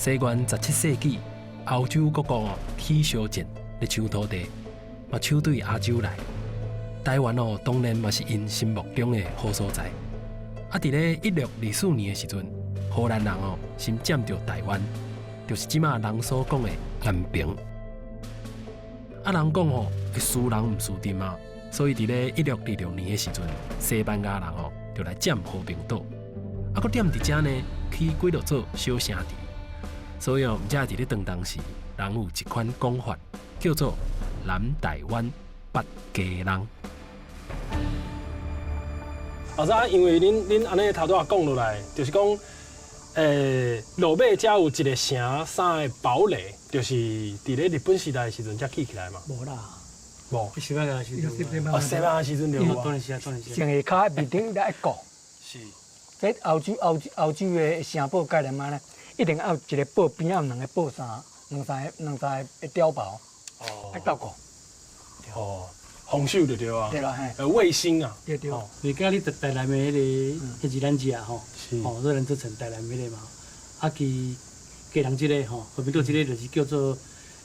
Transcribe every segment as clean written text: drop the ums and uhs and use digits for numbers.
西元17世纪，欧洲各国起相战咧抢土地，嘛抢对亚洲来。台湾当然嘛是因心目中的好所在。伫咧1624年的时阵，荷兰人先占着台湾，就是即马人所讲的安平。人讲会输人毋输阵嘛，所以伫咧1626年的时阵，西班牙人就来占和平岛，搁踮伫遮呢起几落座小城池。所以遮伫咧当时，人有一款讲法叫做南台湾北家人。老师啊，因为恁安尼头拄仔讲落来，就是讲，落尾遮有一个城三个堡垒，就是伫咧日本时代的时阵才起来嘛。无啦，无。西班牙时阵。西班牙时阵就有啊。当然是。城下骹面顶来一个。是。这欧洲的城堡概念嘛呢，一定要有一个堡边仔有两个堡山，两三个碉堡，要斗过。哦。红袖就对啊，对啦，嘿，卫星啊，对。你讲你台南的迄个是咱家吼，是，热兰之城台南迄个嘛，其家人即个吼，和平岛即个就是叫做，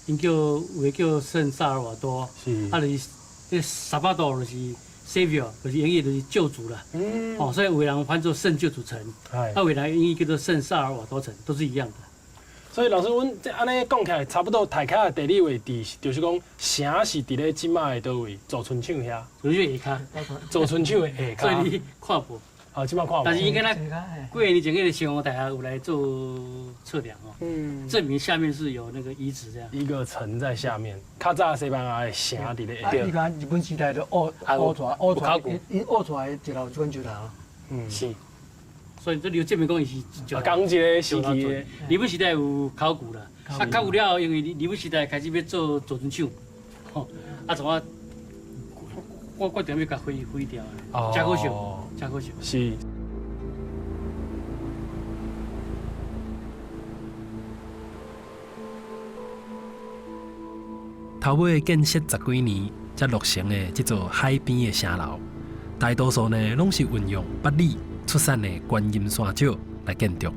因叫有个叫圣萨尔瓦多，是，就是迄萨巴多就是 Savior， 就是英语就是救主啦，所以有人翻作圣救主城，有人英语叫做圣萨尔瓦多城，都是一样的。所以老师，阮这安尼讲起来，差不多台卡的地理位置，就是讲城是伫咧即马的倒位，左村厂遐，就是下骹，左村厂的下骹。所以你看无？好，即马看无。但是因敢若几年前，迄个新华大学有来做测量证明下面是有那个遗址这样。一个城在下面，较早西班牙的城伫咧下你看日本时代就挖出来，因挖出来一楼砖就头。是。所以这刘建明讲伊是讲一个时期的，日本时代有考古啦，考古了后，因为日本时代开始要做造船厂，怎啊，我定要甲毁掉啊，真可惜，真可惜。是。头尾建设10几年才落成的这座海边的城楼，大多数呢拢是运用北里出产的观音山石来建筑。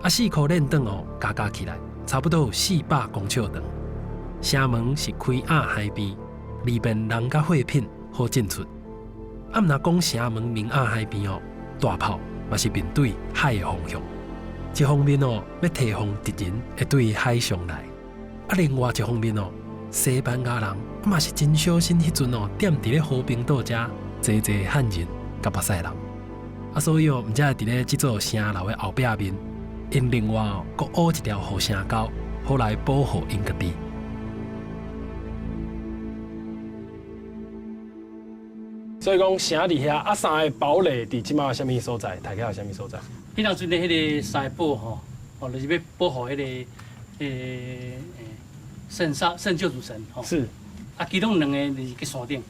4颗链长加起来，差不多有400公尺长。城门是开亚海边，里边人甲货品好进出。毋若讲城门面亚海边大炮嘛是面对海的方向。一方面要提防敌人会对海上来，另外一方面西班牙人嘛是真小心迄阵踮伫咧和平岛遮坐汉人甲巴西人，所以毋才会伫咧即座城楼的后壁面，因另外阁挖一条护城沟，好来保护因家己。所以讲城伫遐三个堡垒伫即马什么所在？大概有什么所在？迄当阵的迄个三个堡就是要保护迄个圣救主神是。其中两个就是伫山顶，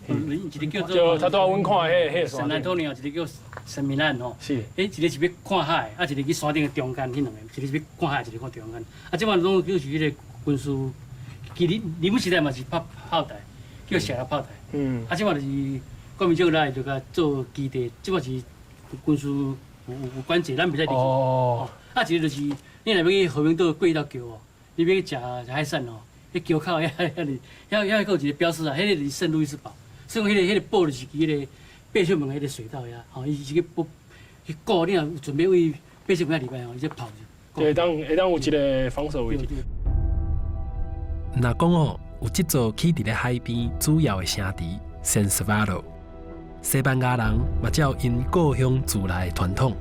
一个叫做就他拄仔阮看迄圣安托尼奥，一个叫圣米兰是。一个是要看海，一个去山顶的中间，迄两个，一个是要看海，一个看中间。即马拢就是迄个军事，其实日本时代嘛是炮台，叫射击炮台。即马就是国民党来就甲做基地，即马是军事有关节，咱袂使入去。一个就是你若要去和平岛过迄条桥你要去食海产迄桥口遐有一个标识啊，迄个是圣路易斯堡，所以迄个堡就是迄个八尺门迄个水道遐，伊是去顾你若准备为八尺门遐入来伊才跑去。会当有一个防守位置。若讲有即座起伫咧海边主要的城池圣斯瓦罗，西班牙人嘛照因故乡自来的传统，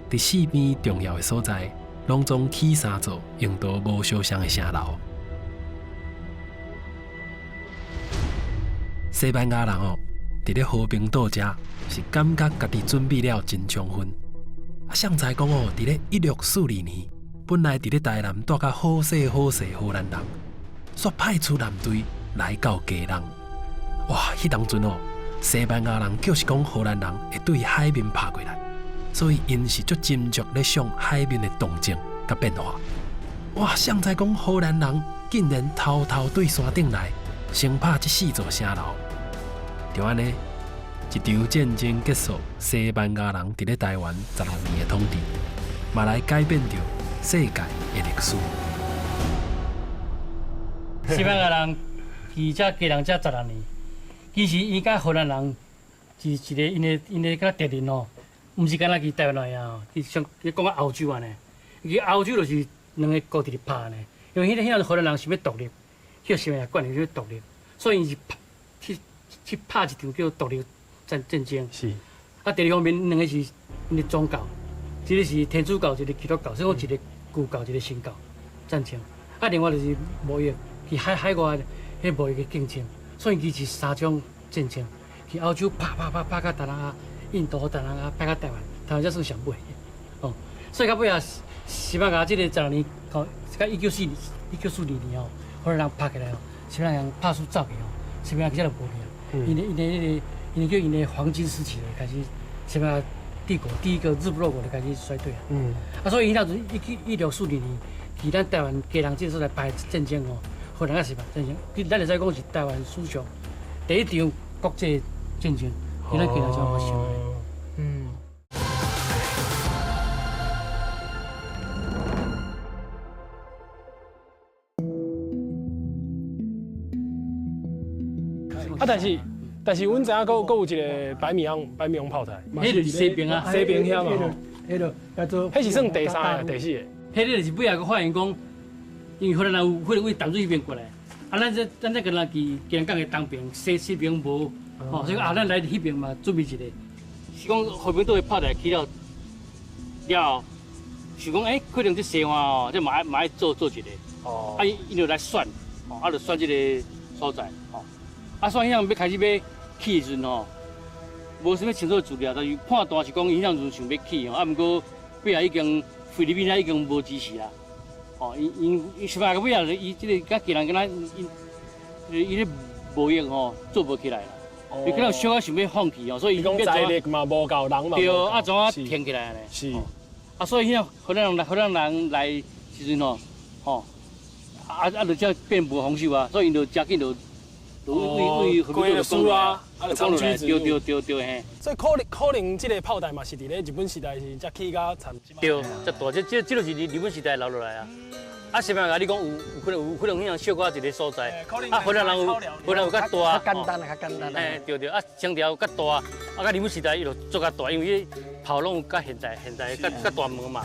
伫四边重要的所在，拢总起3座用到无相像的城楼。西班牙人伫咧和平岛遮是感觉家己准备了真充分。谁知讲伫咧1642年，本来伫咧台南住甲好势荷兰人，煞派出舰队来到家人。哇！迄当阵西班牙人就是讲荷兰人会对海面拍过来，所以因是足斟酌咧想海面的动静甲变化。哇！谁知讲荷兰人竟然偷偷对山顶来，先拍这4座城楼。就安尼，一场战争结束，西班牙人伫咧台湾16年的统治，嘛来改变着世界的历史。西班牙人伫遮加人遮16年，其实伊甲荷兰人是一个因的甲敌人哦，毋是干那去台湾来啊，伊像伊讲到欧洲安尼，伊欧洲就是两个国伫咧拍呢，因为迄阵荷兰人想要独立，迄个西班牙管理想要独立，所以伊是去拍一场叫独立战争。是。啊，第二方面两个是因的宗教，一个是天主教，一个基督教，所以讲一个旧教，一个新教战争。啊，另外就是贸易，去海外迄贸易嘅竞争，所以伊是3种战争。去欧洲拍到台湾、印度、台湾拍到台湾，台湾才算上尾。哦，所以到尾啊，西班牙即个16年，到1942年哦，荷兰人拍起来哦，西班牙人拍输走去哦，西班牙其实就无去啊。因叫因的黄金时期就开始，西班牙帝国第一个日不落国就开始衰退啊。啊，所以迄阵1642年，去咱台湾家人这时来排战争哦，荷兰啊是吧？战争，咱会使讲是台湾史上第一场国际战争，伫咱家人才发生的。啊，但是，阮知影佫有一个白米昂炮台，迄就是西边啊，西边遐嘛，迄个叫做，迄是算第3个、第4个。迄个就是尾仔个发现讲，因为荷兰人有可能为淡水迄边过来，啊，咱这个人去人港的东边，西边无，哦，所以咱来迄边嘛准备一个，是讲后边都会炮台起了后，是讲可能这西岸哦，这嘛爱做一个，哦。啊，伊就来选，哦，啊，就选这个所在，哦。啊，所以迄要开始要起的时阵吼，无啥物清楚的资料，但是判断是讲伊迄阵想要起吼，啊，毋过尾仔已经菲律宾已经无支持啦，哦，因西班牙尾仔伊即个甲家人敢若伊咧贸易吼做无起来啦，伊可能小可想要放弃哦，所以伊讲财力嘛无够，人嘛对，啊，怎啊停起来咧？是。啊，所以迄荷兰人来时阵吼，吼，就遮变无防守啊，所以因就真紧就。为规个输啊，啊，长驱直入。对嘿。所以可能这个炮台嘛是伫咧日本时代是才起甲惨。对，才大，这就是日本时代留落来啊。啊，西班牙你讲有可能迄样小可一个所在，啊，荷兰人有较大。较简单啊，较简单。对，啊，城条较大，啊，甲日本时代伊就做较大，因为炮拢有甲现在较大门嘛。